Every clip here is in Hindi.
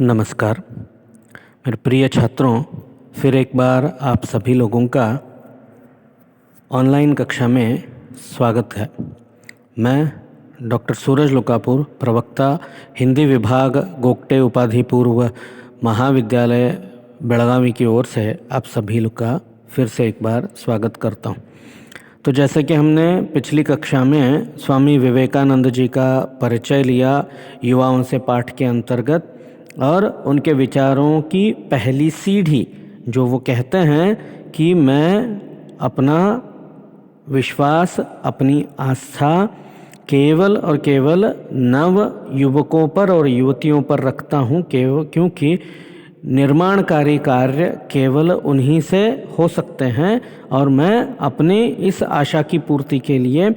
नमस्कार मेरे प्रिय छात्रों, फिर एक बार आप सभी लोगों का ऑनलाइन कक्षा में स्वागत है। मैं डॉक्टर सूरज लोकापुर, प्रवक्ता हिंदी विभाग, गोगटे उपाधि पूर्व महाविद्यालय बेलगावी की ओर से आप सभी लोग का फिर से एक बार स्वागत करता हूँ। तो जैसे कि हमने पिछली कक्षा में स्वामी विवेकानंद जी का परिचय लिया युवाओं से पाठ के अंतर्गत, और उनके विचारों की पहली सीढ़ी जो वो कहते हैं कि मैं अपना विश्वास, अपनी आस्था केवल और केवल नव युवकों पर और युवतियों पर रखता हूँ, क्योंकि निर्माणकारी कार्य केवल उन्हीं से हो सकते हैं, और मैं अपने इस आशा की पूर्ति के लिए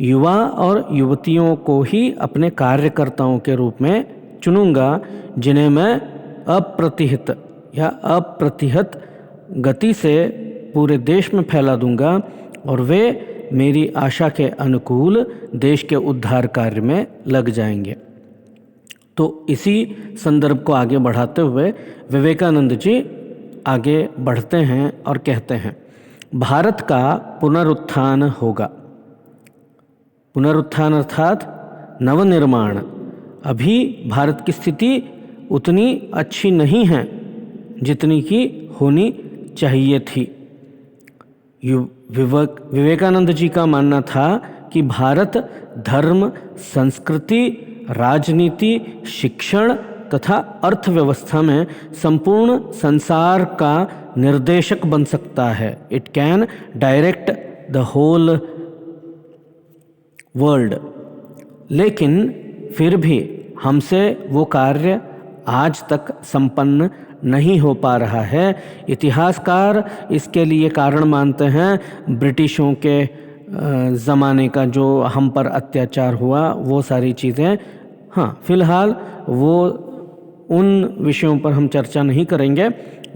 युवा और युवतियों को ही अपने कार्यकर्ताओं के रूप में चुनूंगा, जिन्हें मैं अप्रतिहत या अप्रतिहत गति से पूरे देश में फैला दूंगा, और वे मेरी आशा के अनुकूल देश के उद्धार कार्य में लग जाएंगे। तो इसी संदर्भ को आगे बढ़ाते हुए विवेकानंद जी आगे बढ़ते हैं और कहते हैं, भारत का पुनरुत्थान होगा। पुनरुत्थान अर्थात नवनिर्माण। अभी भारत की स्थिति उतनी अच्छी नहीं है जितनी कि होनी चाहिए थी। विवेकानंद जी का मानना था कि भारत धर्म, संस्कृति, राजनीति, शिक्षण तथा अर्थव्यवस्था में संपूर्ण संसार का निर्देशक बन सकता है। It can direct the whole world. लेकिन फिर भी हमसे वो कार्य आज तक संपन्न नहीं हो पा रहा है। इतिहासकार इसके लिए कारण मानते हैं ब्रिटिशों के ज़माने का जो हम पर अत्याचार हुआ, वो सारी चीज़ें। हाँ, फिलहाल वो उन विषयों पर हम चर्चा नहीं करेंगे।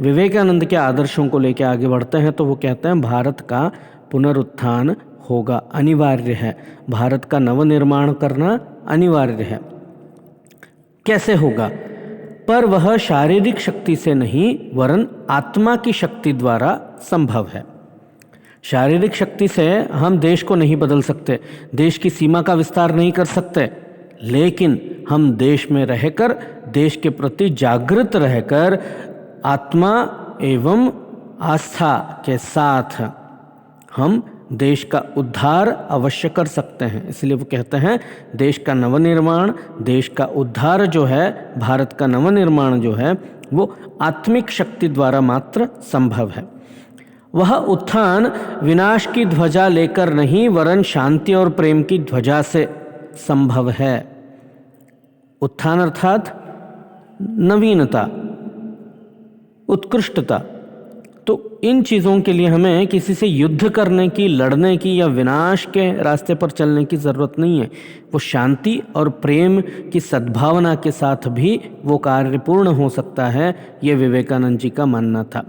विवेकानंद के आदर्शों को लेकर आगे बढ़ते हैं। तो वो कहते हैं भारत का पुनरुत्थान होगा, अनिवार्य है। भारत का नवनिर्माण करना अनिवार्य है। कैसे होगा? पर वह शारीरिक शक्ति से नहीं वरन आत्मा की शक्ति द्वारा संभव है। शारीरिक शक्ति से हम देश को नहीं बदल सकते, देश की सीमा का विस्तार नहीं कर सकते, लेकिन हम देश में रहकर, देश के प्रति जागृत रहकर, आत्मा एवं आस्था के साथ हम देश का उद्धार अवश्य कर सकते हैं। इसलिए वो कहते हैं देश का नवनिर्माण, देश का उद्धार जो है, भारत का नवनिर्माण जो है, वो आत्मिक शक्ति द्वारा मात्र संभव है। वह उत्थान विनाश की ध्वजा लेकर नहीं वरन शांति और प्रेम की ध्वजा से संभव है। उत्थान अर्थात नवीनता, उत्कृष्टता। तो इन चीज़ों के लिए हमें किसी से युद्ध करने की, लड़ने की या विनाश के रास्ते पर चलने की ज़रूरत नहीं है। वो शांति और प्रेम की सद्भावना के साथ भी वो कार्य पूर्ण हो सकता है। ये विवेकानंद जी का मानना था।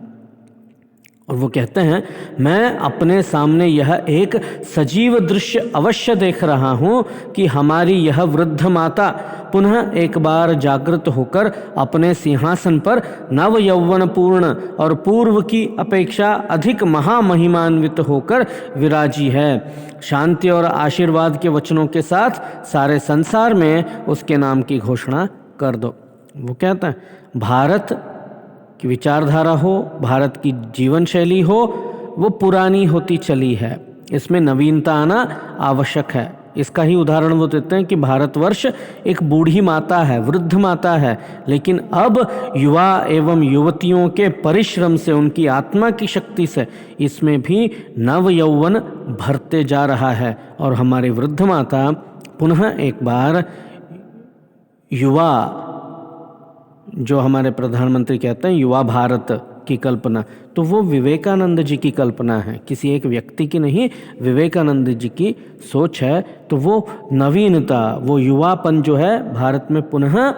और वो कहते हैं, मैं अपने सामने यह एक सजीव दृश्य अवश्य देख रहा हूँ कि हमारी यह वृद्ध माता पुनः एक बार जागृत होकर अपने सिंहासन पर नव यौवनपूर्ण और पूर्व की अपेक्षा अधिक महामहिमान्वित होकर विराजी है। शांति और आशीर्वाद के वचनों के साथ सारे संसार में उसके नाम की घोषणा कर दो। वो कहता है, भारत की विचारधारा हो, भारत की जीवन शैली हो, वो पुरानी होती चली है। इसमें नवीनता आना आवश्यक है। इसका ही उदाहरण वो देते हैं कि भारतवर्ष एक बूढ़ी माता है, वृद्ध माता है, लेकिन अब युवा एवं युवतियों के परिश्रम से, उनकी आत्मा की शक्ति से इसमें भी नव यौवन भरते जा रहा है। और हमारी वृद्ध माता पुनः एक बार युवा, जो हमारे प्रधानमंत्री कहते हैं युवा भारत की कल्पना, तो वो विवेकानंद जी की कल्पना है, किसी एक व्यक्ति की नहीं, विवेकानंद जी की सोच है। तो वो नवीनता, वो युवापन जो है भारत में पुनः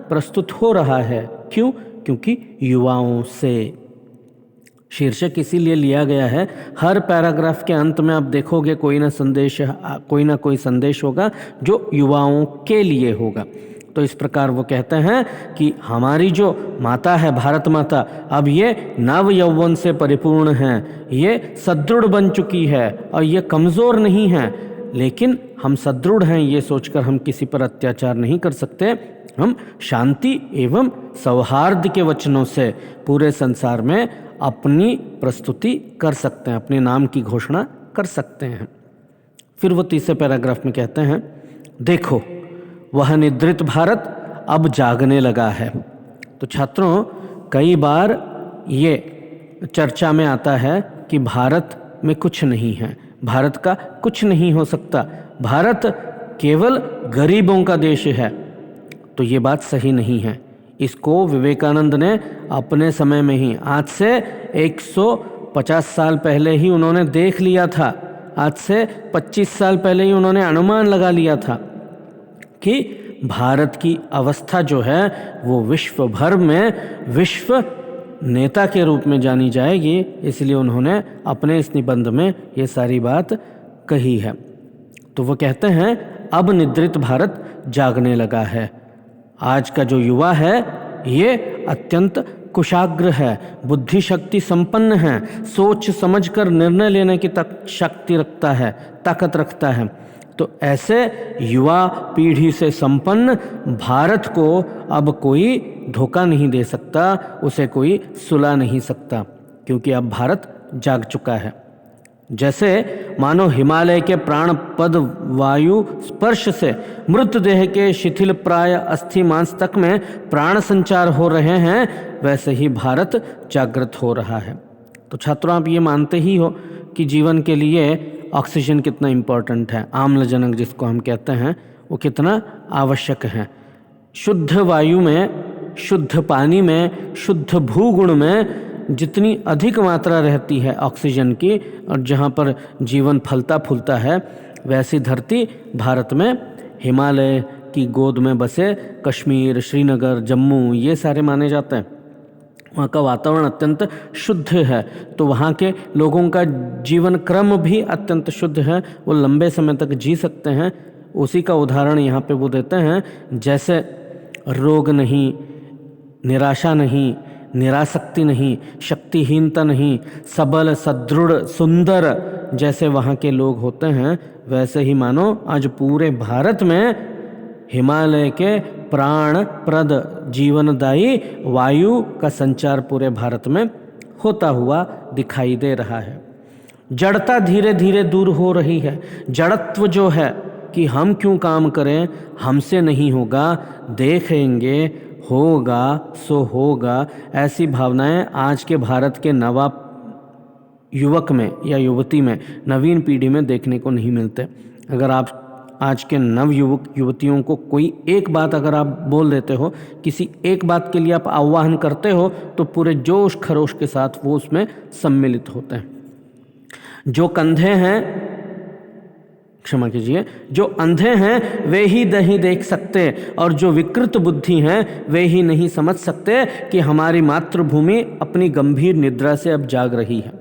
प्रस्तुत हो रहा है। क्यों? क्योंकि युवाओं से। शीर्षक इसीलिए लिया गया है। हर पैराग्राफ के अंत में आप देखोगे कोई ना कोई संदेश होगा जो युवाओं के लिए होगा। तो इस प्रकार वो कहते हैं कि हमारी जो माता है भारत माता, अब ये नव यौवन से परिपूर्ण है, ये सदृढ़ बन चुकी है और ये कमज़ोर नहीं है। लेकिन हम सदृढ़ हैं ये सोचकर हम किसी पर अत्याचार नहीं कर सकते। हम शांति एवं सौहार्द के वचनों से पूरे संसार में अपनी प्रस्तुति कर सकते हैं, अपने नाम की घोषणा कर सकते हैं। फिर वो तीसरे पैराग्राफ में कहते हैं, देखो वह निद्रित भारत अब जागने लगा है। तो छात्रों, कई बार ये चर्चा में आता है कि भारत में कुछ नहीं है, भारत का कुछ नहीं हो सकता, भारत केवल गरीबों का देश है। तो ये बात सही नहीं है। इसको विवेकानंद ने अपने समय में ही, आज से 150 साल पहले ही उन्होंने देख लिया था, आज से 25 साल पहले ही उन्होंने अनुमान लगा लिया था कि भारत की अवस्था जो है वो विश्व भर में विश्व नेता के रूप में जानी जाएगी। इसलिए उन्होंने अपने इस निबंध में ये सारी बात कही है। तो वो कहते हैं, अब निद्रित भारत जागने लगा है। आज का जो युवा है ये अत्यंत कुशाग्र है, बुद्धि शक्ति संपन्न है, सोच समझकर निर्णय लेने की शक्ति रखता है, ताकत रखता है। तो ऐसे युवा पीढ़ी से संपन्न भारत को अब कोई धोखा नहीं दे सकता, उसे कोई सुला नहीं सकता, क्योंकि अब भारत जाग चुका है। जैसे मानो हिमालय के प्राण पद वायु स्पर्श से मृतदेह के शिथिल प्राय अस्थि मांस तक में प्राण संचार हो रहे हैं, वैसे ही भारत जागृत हो रहा है। तो छात्रों, आप ये मानते ही हो कि जीवन के लिए ऑक्सीजन कितना इम्पोर्टेंट है, आम्लजनक जिसको हम कहते हैं वो कितना आवश्यक है। शुद्ध वायु में, शुद्ध पानी में, शुद्ध भूगुण में जितनी अधिक मात्रा रहती है ऑक्सीजन की, और जहाँ पर जीवन फलता फूलता है, वैसी धरती भारत में हिमालय की गोद में बसे कश्मीर, श्रीनगर, जम्मू ये सारे माने जाते हैं। वहाँ का वातावरण अत्यंत शुद्ध है, तो वहाँ के लोगों का जीवन क्रम भी अत्यंत शुद्ध है, वो लंबे समय तक जी सकते हैं। उसी का उदाहरण यहाँ पे वो देते हैं, जैसे रोग नहीं, निराशा नहीं, निरासक्ति नहीं, शक्तिहीनता नहीं, सबल सदृढ़ सुंदर जैसे वहाँ के लोग होते हैं, वैसे ही मानो आज पूरे भारत में हिमालय के प्राणप्रद जीवनदायी वायु का संचार पूरे भारत में होता हुआ दिखाई दे रहा है। जड़ता धीरे धीरे दूर हो रही है। जड़त्व जो है कि हम क्यों काम करें, हमसे नहीं होगा, देखेंगे, होगा सो होगा, ऐसी भावनाएं आज के भारत के नवा युवक में या युवती में, नवीन पीढ़ी में देखने को नहीं मिलते। अगर आप आज के नव युवक युवतियों को कोई एक बात अगर आप बोल देते हो, किसी एक बात के लिए आप आह्वान करते हो, तो पूरे जोश खरोश के साथ वो उसमें सम्मिलित होते हैं। जो कंधे हैं, क्षमा कीजिए, जो अंधे हैं वे ही नहीं देख सकते, और जो विकृत बुद्धि हैं वे ही नहीं समझ सकते कि हमारी मातृभूमि अपनी गंभीर निद्रा से अब जाग रही है।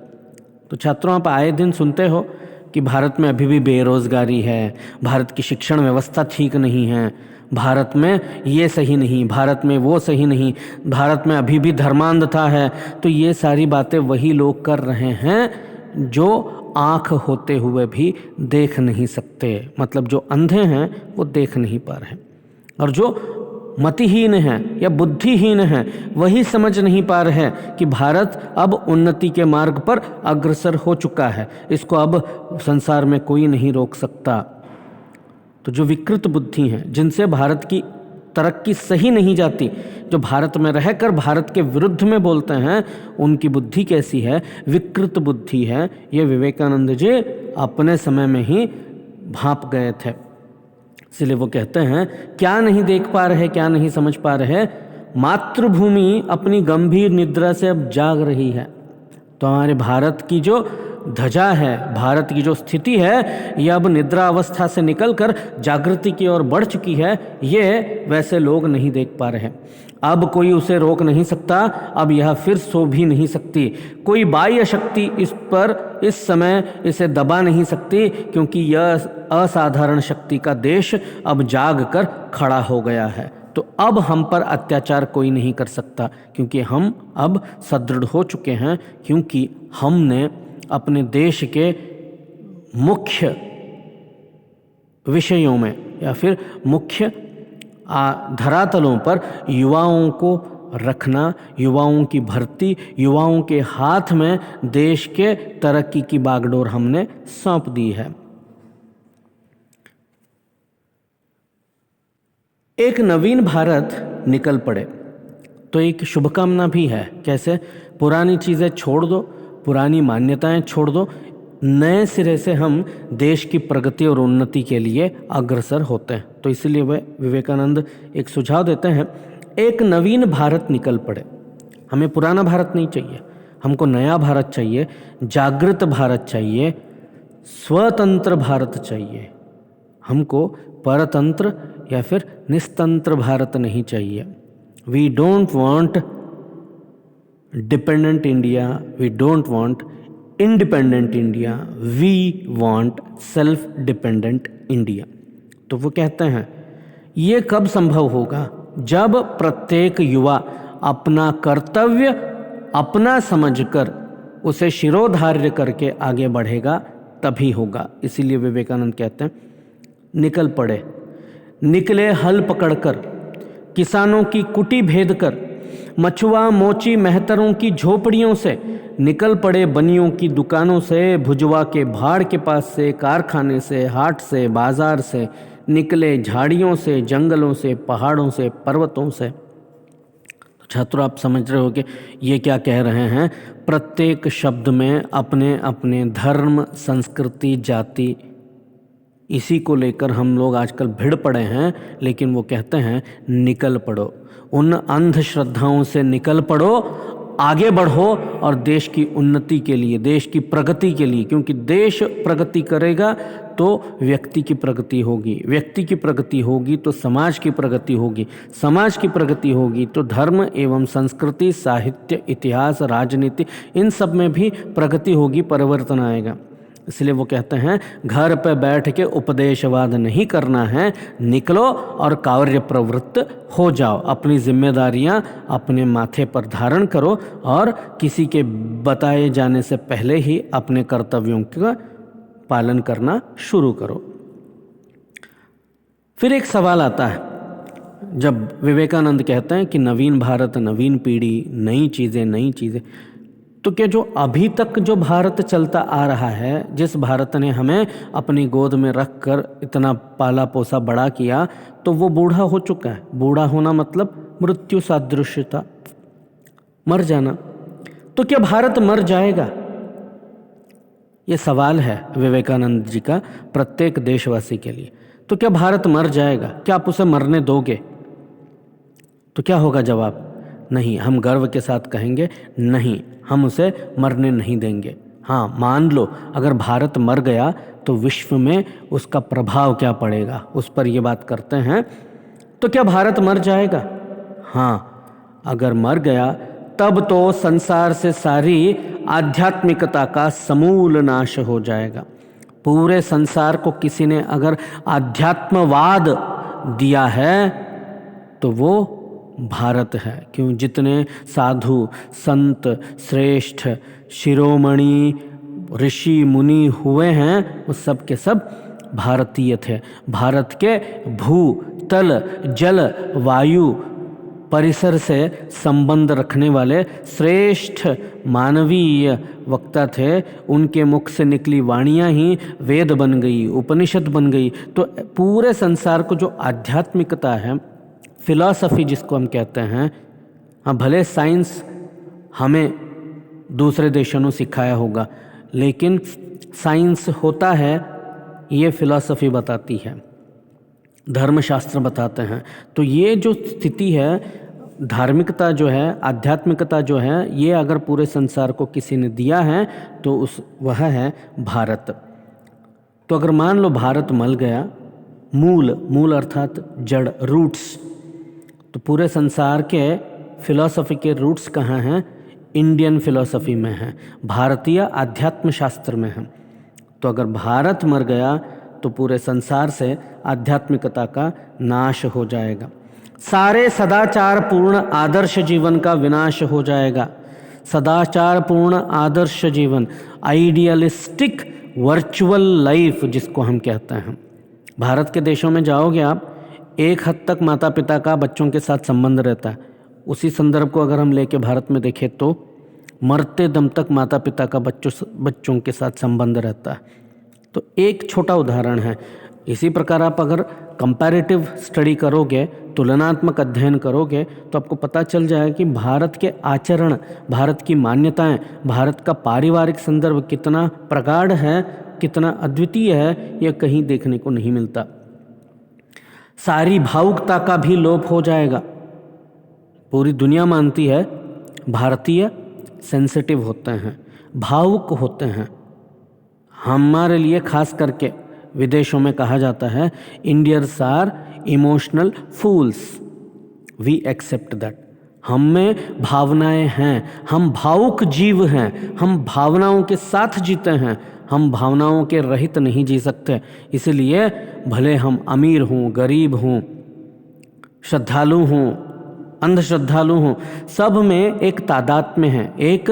तो छात्रों, आप आए दिन सुनते हो कि भारत में अभी भी बेरोजगारी है, भारत की शिक्षण व्यवस्था ठीक नहीं है, भारत में ये सही नहीं, भारत में वो सही नहीं, भारत में अभी भी धर्मांधता है। तो ये सारी बातें वही लोग कर रहे हैं जो आँख होते हुए भी देख नहीं सकते, मतलब जो अंधे हैं वो देख नहीं पा रहे, और जो मतिहीन हैं या बुद्धिहीन हैं वही समझ नहीं पा रहे हैं कि भारत अब उन्नति के मार्ग पर अग्रसर हो चुका है, इसको अब संसार में कोई नहीं रोक सकता। तो जो विकृत बुद्धि हैं, जिनसे भारत की तरक्की सही नहीं जाती, जो भारत में रहकर भारत के विरुद्ध में बोलते हैं, उनकी बुद्धि कैसी है, विकृत बुद्धि है। ये विवेकानंद जी अपने समय में ही भांप गए थे। इसलिए वो कहते हैं, क्या नहीं देख पा रहे, क्या नहीं समझ पा रहे, मातृभूमि अपनी गंभीर निद्रा से अब जाग रही है। तो हमारे भारत की जो ध्वजा है, भारत की जो स्थिति है, ये अब निद्रा अवस्था से निकलकर जागृति की ओर बढ़ चुकी है। ये वैसे लोग नहीं देख पा रहे। अब कोई उसे रोक नहीं सकता, अब यह फिर सो भी नहीं सकती। कोई बाह्य शक्ति इस पर इस समय इसे दबा नहीं सकती, क्योंकि यह असाधारण शक्ति का देश अब जाग कर खड़ा हो गया है। तो अब हम पर अत्याचार कोई नहीं कर सकता, क्योंकि हम अब सदृढ़ हो चुके हैं, क्योंकि हमने अपने देश के मुख्य विषयों में या फिर मुख्य धरातलों पर युवाओं को रखना, युवाओं की भर्ती, युवाओं के हाथ में देश के तरक्की की बागडोर हमने सौंप दी है। एक नवीन भारत निकल पड़े तो एक शुभकामना भी है। कैसे? पुरानी चीज़ें छोड़ दो, पुरानी मान्यताएं छोड़ दो, नए सिरे से हम देश की प्रगति और उन्नति के लिए अग्रसर होते हैं। तो इसलिए वे विवेकानंद एक सुझाव देते हैं, एक नवीन भारत निकल पड़े। हमें पुराना भारत नहीं चाहिए, हमको नया भारत चाहिए, जागृत भारत चाहिए, स्वतंत्र भारत चाहिए। हमको परतंत्र या फिर निस्तंत्र भारत नहीं चाहिए। We don't want dependent India, we don't want independent India, we want self dependent India. तो वो कहते हैं ये कब संभव होगा? जब प्रत्येक युवा अपना कर्तव्य अपना समझकर उसे शिरोधार्य करके आगे बढ़ेगा, तभी होगा। इसीलिए विवेकानंद कहते हैं निकल पड़े, निकले हल पकड़कर, किसानों की कुटी भेद कर, मछुआ मोची मेहतरों की झोपड़ियों से, निकल पड़े बनियों की दुकानों से, भुजवा के भाड़ के पास से, कारखाने से, हाट से, बाजार से, निकले झाड़ियों से, जंगलों से, पहाड़ों से, पर्वतों से। तो छात्रों, आप समझ रहे हो कि ये क्या कह रहे हैं? प्रत्येक शब्द में अपने अपने धर्म, संस्कृति, जाति, इसी को लेकर हम लोग आजकल भिड़ पड़े हैं। लेकिन वो कहते हैं निकल पड़ो, उन अंधश्रद्धाओं से निकल पड़ो, आगे बढ़ो और देश की उन्नति के लिए, देश की प्रगति के लिए। क्योंकि देश प्रगति करेगा तो व्यक्ति की प्रगति होगी, व्यक्ति की प्रगति होगी तो समाज की प्रगति होगी, समाज की प्रगति होगी तो धर्म एवं संस्कृति, साहित्य, इतिहास, राजनीति, इन सब में भी प्रगति होगी, परिवर्तन आएगा। इसलिए वो कहते हैं घर पे बैठ के उपदेशवाद नहीं करना है, निकलो और कार्य प्रवृत्त हो जाओ, अपनी जिम्मेदारियां अपने माथे पर धारण करो और किसी के बताए जाने से पहले ही अपने कर्तव्यों का पालन करना शुरू करो। फिर एक सवाल आता है, जब विवेकानंद कहते हैं कि नवीन भारत, नवीन पीढ़ी, नई चीज़ें, तो क्या जो अभी तक जो भारत चलता आ रहा है, जिस भारत ने हमें अपनी गोद में रख कर इतना पाला पोसा बड़ा किया, तो वो बूढ़ा हो चुका है। बूढ़ा होना मतलब मृत्यु सादृश्यता, मर जाना। तो क्या भारत मर जाएगा? ये सवाल है विवेकानंद जी का प्रत्येक देशवासी के लिए। तो क्या भारत मर जाएगा? क्या आप उसे मरने दोगे? तो क्या होगा जवाब? नहीं। हम गर्व के साथ कहेंगे नहीं, हम उसे मरने नहीं देंगे। हाँ, मान लो अगर भारत मर गया तो विश्व में उसका प्रभाव क्या पड़ेगा, उस पर ये बात करते हैं। तो क्या भारत मर जाएगा? हाँ, अगर मर गया तब तो संसार से सारी आध्यात्मिकता का समूल नाश हो जाएगा। पूरे संसार को किसी ने अगर आध्यात्मवाद दिया है तो वो भारत है। क्यों? जितने साधु, संत, श्रेष्ठ, शिरोमणि, ऋषि, मुनि हुए हैं, वो सब के सब भारतीय थे। भारत के भू, तल, जल, वायु, परिसर से संबंध रखने वाले श्रेष्ठ मानवीय वक्ता थे। उनके मुख से निकली वाणियाँ ही वेद बन गई, उपनिषद बन गई। तो पूरे संसार को जो आध्यात्मिकता है, फिलॉसफी जिसको हम कहते हैं, हाँ भले साइंस हमें दूसरे देशों ने सिखाया होगा, लेकिन साइंस होता है ये फिलॉसफी बताती है, धर्मशास्त्र बताते हैं। तो ये जो स्थिति है, धार्मिकता जो है, आध्यात्मिकता जो है, ये अगर पूरे संसार को किसी ने दिया है तो वह है भारत। तो अगर मान लो भारत मल गया, मूल अर्थात जड़, रूट्स, तो पूरे संसार के फिलॉसफी के रूट्स कहाँ हैं? इंडियन फिलॉसफी में हैं, भारतीय आध्यात्म शास्त्र में हैं। तो अगर भारत मर गया तो पूरे संसार से आध्यात्मिकता का नाश हो जाएगा। सारे सदाचार पूर्ण आदर्श जीवन का विनाश हो जाएगा। सदाचार पूर्ण आदर्श जीवन, आइडियलिस्टिक वर्चुअल लाइफ जिसको हम कहते हैं। भारत के देशों में जाओगे आप, एक हद तक माता पिता का बच्चों के साथ संबंध रहता है। उसी संदर्भ को अगर हम लेके भारत में देखें तो मरते दम तक माता पिता का बच्चों के साथ संबंध रहता है। तो एक छोटा उदाहरण है। इसी प्रकार आप अगर कंपैरेटिव स्टडी करोगे, तुलनात्मक अध्ययन करोगे, तो आपको पता चल जाएगा कि भारत के आचरण, भारत की मान्यताएं, भारत का पारिवारिक संदर्भ कितना प्रगाढ़ है, कितना अद्वितीय है, यह कहीं देखने को नहीं मिलता। सारी भावुकता का भी लोप हो जाएगा। पूरी दुनिया मानती है भारतीय सेंसिटिव होते हैं, भावुक होते हैं। हमारे लिए खास करके विदेशों में कहा जाता है Indians are emotional fools, we accept that. हम में भावनाएं हैं, हम भावुक जीव हैं, हम भावनाओं के साथ जीते हैं, हम भावनाओं के रहित नहीं जी सकते। इसलिए भले हम अमीर हों, गरीब हों, श्रद्धालु हों, अंधश्रद्धालु हों, सब में एक तादात्म्य है, एक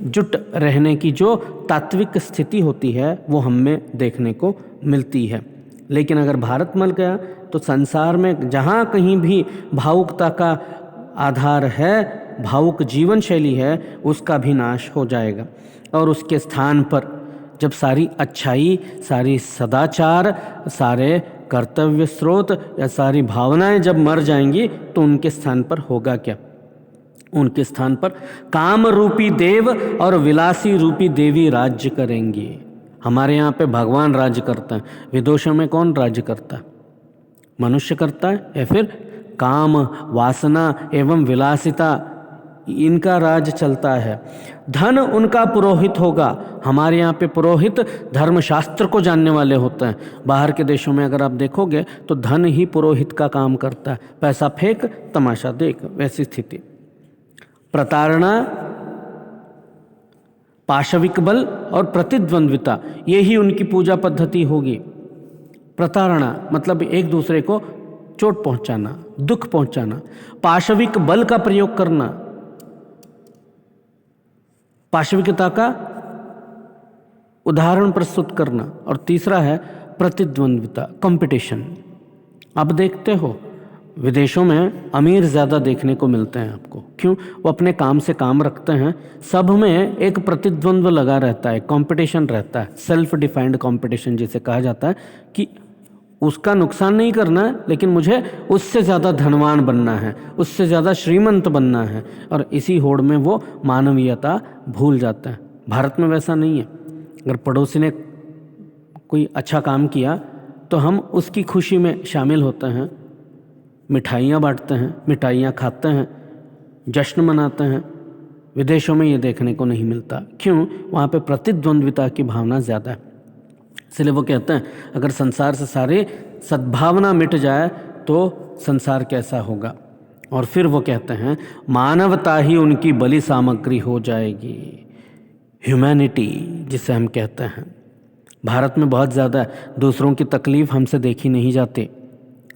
जुट रहने की जो तात्विक स्थिति होती है वो हम में देखने को मिलती है। लेकिन अगर भारत मर गया तो संसार में जहाँ कहीं भी भावुकता का आधार है, भावुक जीवन शैली है, उसका भी नाश हो जाएगा। और उसके स्थान पर जब सारी अच्छाई, सारी सदाचार, सारे कर्तव्य स्रोत या सारी भावनाएं जब मर जाएंगी तो उनके स्थान पर होगा क्या? उनके स्थान पर काम रूपी देव और विलासी रूपी देवी राज्य करेंगी। हमारे यहाँ पे भगवान राज्य करता है, विदेशों में कौन राज्य करता है? मनुष्य करता है, या फिर काम, वासना एवं विलासिता, इनका राज चलता है। धन उनका पुरोहित होगा। हमारे यहाँ पे पुरोहित धर्मशास्त्र को जानने वाले होते हैं। बाहर के देशों में अगर आप देखोगे तो धन ही पुरोहित का काम करता है। पैसा फेंक, तमाशा देख, वैसी स्थिति। प्रताड़ना, पाशविक बल और प्रतिद्वंद्विता, यही उनकी पूजा पद्धति होगी। प्रताड़ना मतलब एक दूसरे को चोट पहुंचाना, दुख पहुंचाना। पाशविक बल का प्रयोग करना, पाशविकता का उदाहरण प्रस्तुत करना। और तीसरा है प्रतिद्वंद्विता, कंपटीशन। आप देखते हो विदेशों में अमीर ज़्यादा देखने को मिलते हैं आपको। क्यों? वो अपने काम से काम रखते हैं। सब में एक प्रतिद्वंद्व लगा रहता है, कंपटीशन रहता है, सेल्फ डिफाइंड कंपटीशन जिसे कहा जाता है कि उसका नुकसान नहीं करना है, लेकिन मुझे उससे ज़्यादा धनवान बनना है, उससे ज़्यादा श्रीमंत बनना है। और इसी होड़ में वो मानवीयता भूल जाता है। भारत में वैसा नहीं है। अगर पड़ोसी ने कोई अच्छा काम किया तो हम उसकी खुशी में शामिल होते हैं, मिठाइयाँ बांटते हैं, मिठाइयाँ खाते हैं, जश्न मनाते हैं। विदेशों में ये देखने को नहीं मिलता। क्यों? वहाँ पे प्रतिद्वंद्विता की भावना ज़्यादा है। इसलिए वो कहते हैं अगर संसार से सारी सद्भावना मिट जाए तो संसार कैसा होगा। और फिर वो कहते हैं मानवता ही उनकी बलि सामग्री हो जाएगी। ह्यूमैनिटी जिसे हम कहते हैं, भारत में बहुत ज़्यादा है। दूसरों की तकलीफ़ हमसे देखी नहीं जाती,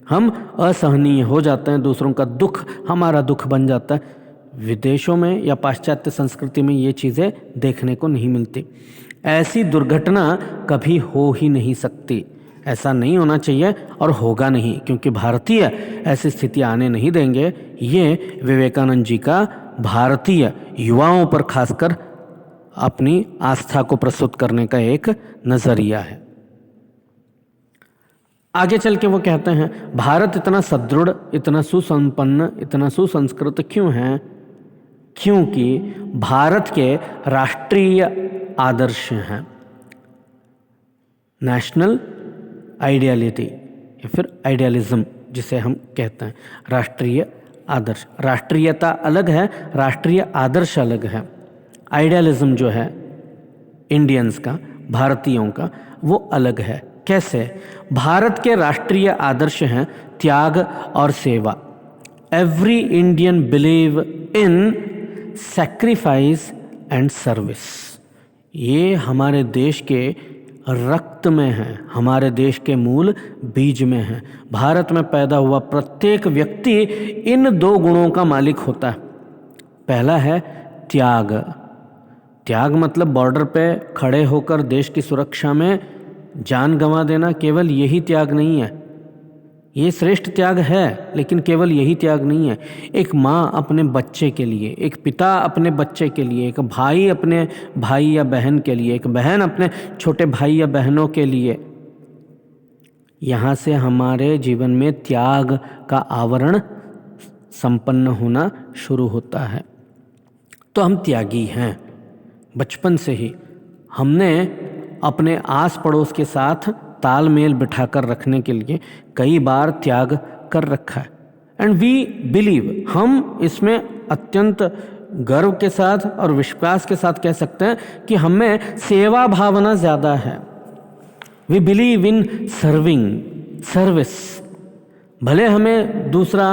हम असहनीय हो जाते हैं, दूसरों का दुख हमारा दुख बन जाता है। विदेशों में या पाश्चात्य संस्कृति में ये चीज़ें देखने को नहीं मिलती। ऐसी दुर्घटना कभी हो ही नहीं सकती, ऐसा नहीं होना चाहिए और होगा नहीं, क्योंकि भारतीय ऐसी स्थिति आने नहीं देंगे। ये विवेकानंद जी का भारतीय युवाओं पर खासकर अपनी आस्था को प्रस्तुत करने का एक नज़रिया है। आगे चल के वो कहते हैं भारत इतना सदृढ़, इतना सुसंपन्न, इतना सुसंस्कृत क्यों है? क्योंकि भारत के राष्ट्रीय आदर्श हैं, नेशनल आइडियलिटी या फिर आइडियलिज्म जिसे हम कहते हैं। राष्ट्रीय आदर्श, राष्ट्रीयता अलग है, राष्ट्रीय आदर्श अलग है। आइडियलिज्म जो है इंडियंस का, भारतीयों का, वो अलग है। कैसे? भारत के राष्ट्रीय आदर्श हैं त्याग और सेवा। Every Indian believe in sacrifice and service. ये हमारे देश के रक्त में है, हमारे देश के मूल बीज में है। भारत में पैदा हुआ प्रत्येक व्यक्ति इन 2 गुणों का मालिक होता है। पहला है त्याग। त्याग मतलब बॉर्डर पे खड़े होकर देश की सुरक्षा में जान गंवा देना। केवल यही त्याग नहीं है, ये श्रेष्ठ त्याग है, लेकिन केवल यही त्याग नहीं है। एक माँ अपने बच्चे के लिए, एक पिता अपने बच्चे के लिए, एक भाई अपने भाई या बहन के लिए, एक बहन अपने छोटे भाई या बहनों के लिए। यहाँ से हमारे जीवन में त्याग का आवरण संपन्न होना शुरू होता है। तो हम त्यागी हैं। बचपन से ही हमने अपने आस पड़ोस के साथ तालमेल बिठाकर रखने के लिए कई बार त्याग कर रखा है। एंड वी बिलीव, हम इसमें अत्यंत गर्व के साथ और विश्वास के साथ कह सकते हैं कि हमें सेवा भावना ज़्यादा है। We believe in service. भले हमें दूसरा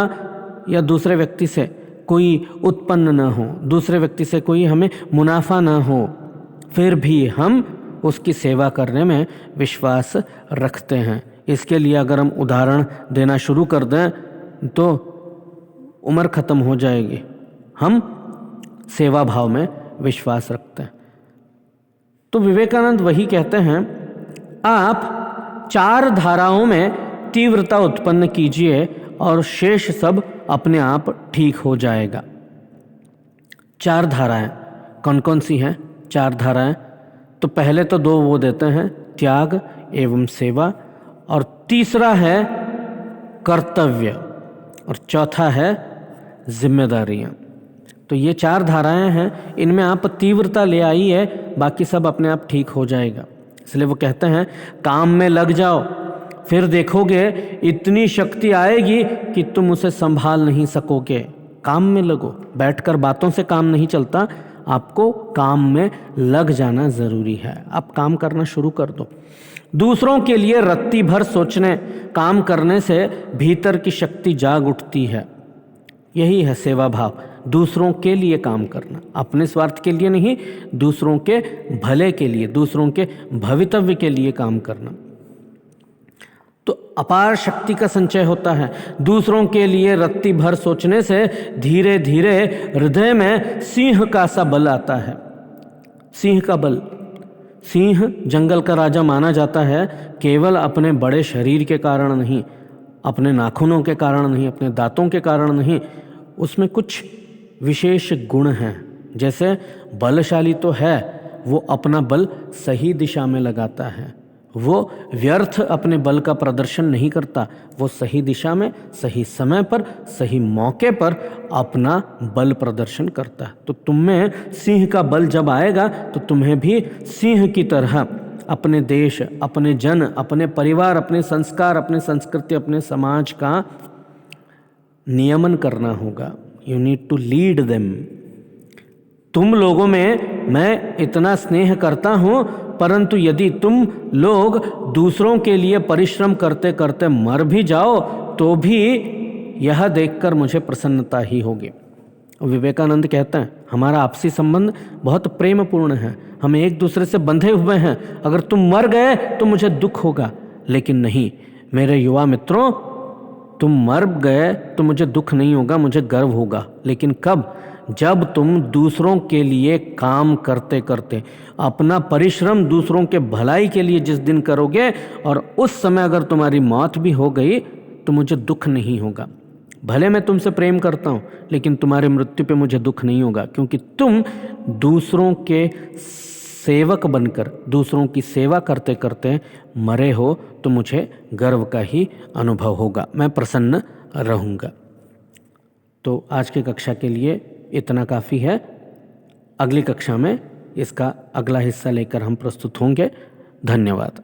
या दूसरे व्यक्ति से कोई उत्पन्न न हो, दूसरे व्यक्ति से कोई हमें मुनाफा न हो, फिर भी हम उसकी सेवा करने में विश्वास रखते हैं। इसके लिए अगर हम उदाहरण देना शुरू कर दें तो उम्र ख़त्म हो जाएगी। हम सेवा भाव में विश्वास रखते हैं। तो विवेकानंद वही कहते हैं, आप 4 धाराओं में तीव्रता उत्पन्न कीजिए और शेष सब अपने आप ठीक हो जाएगा। 4 धाराएं कौन कौन सी हैं? 4 धाराएं तो पहले तो 2 वो देते हैं, त्याग एवं सेवा, और तीसरा है कर्तव्य, और चौथा है जिम्मेदारियां। तो ये 4 धाराएं हैं, इनमें आप तीव्रता ले आइए, बाकी सब अपने आप ठीक हो जाएगा। इसलिए वो कहते हैं काम में लग जाओ, फिर देखोगे इतनी शक्ति आएगी कि तुम उसे संभाल नहीं सकोगे। काम में लगो, बैठकर बातों से काम नहीं चलता, आपको काम में लग जाना ज़रूरी है। आप काम करना शुरू कर दो। दूसरों के लिए रत्ती भर सोचने, काम करने से भीतर की शक्ति जाग उठती है। यही है सेवा भाव, दूसरों के लिए काम करना, अपने स्वार्थ के लिए नहीं, दूसरों के भले के लिए, दूसरों के भवितव्य के लिए काम करना। तो अपार शक्ति का संचय होता है। दूसरों के लिए रत्ती भर सोचने से धीरे धीरे हृदय में सिंह का सा बल आता है। सिंह का बल, सिंह जंगल का राजा माना जाता है, केवल अपने बड़े शरीर के कारण नहीं, अपने नाखूनों के कारण नहीं, अपने दांतों के कारण नहीं, उसमें कुछ विशेष गुण हैं। जैसे बलशाली तो है, वो अपना बल सही दिशा में लगाता है, वो व्यर्थ अपने बल का प्रदर्शन नहीं करता, वो सही दिशा में, सही समय पर, सही मौके पर अपना बल प्रदर्शन करता है। तो तुम में सिंह का बल जब आएगा तो तुम्हें भी सिंह की तरह अपने देश, अपने जन, अपने परिवार, अपने संस्कार, अपने संस्कृति, अपने समाज का नियमन करना होगा। You need to lead them. तुम लोगों में मैं इतना स्नेह करता हूँ, परंतु यदि तुम लोग दूसरों के लिए परिश्रम करते करते मर भी जाओ तो भी यह देखकर मुझे प्रसन्नता ही होगी। विवेकानंद कहते हैं हमारा आपसी संबंध बहुत प्रेमपूर्ण है, हम एक दूसरे से बंधे हुए हैं। अगर तुम मर गए तो मुझे दुख होगा, लेकिन नहीं मेरे युवा मित्रों, तुम मर गए तो मुझे दुख नहीं होगा, मुझे गर्व होगा। लेकिन कब? जब तुम दूसरों के लिए काम करते करते अपना परिश्रम दूसरों के भलाई के लिए जिस दिन करोगे, और उस समय अगर तुम्हारी मौत भी हो गई तो मुझे दुख नहीं होगा। भले मैं तुमसे प्रेम करता हूँ, लेकिन तुम्हारी मृत्यु पे मुझे दुख नहीं होगा, क्योंकि तुम दूसरों के सेवक बनकर, दूसरों की सेवा करते करते मरे हो, तो मुझे गर्व का ही अनुभव होगा, मैं प्रसन्न रहूँगा। तो आज की कक्षा के लिए इतना काफ़ी है। अगली कक्षा में इसका अगला हिस्सा लेकर हम प्रस्तुत होंगे। धन्यवाद।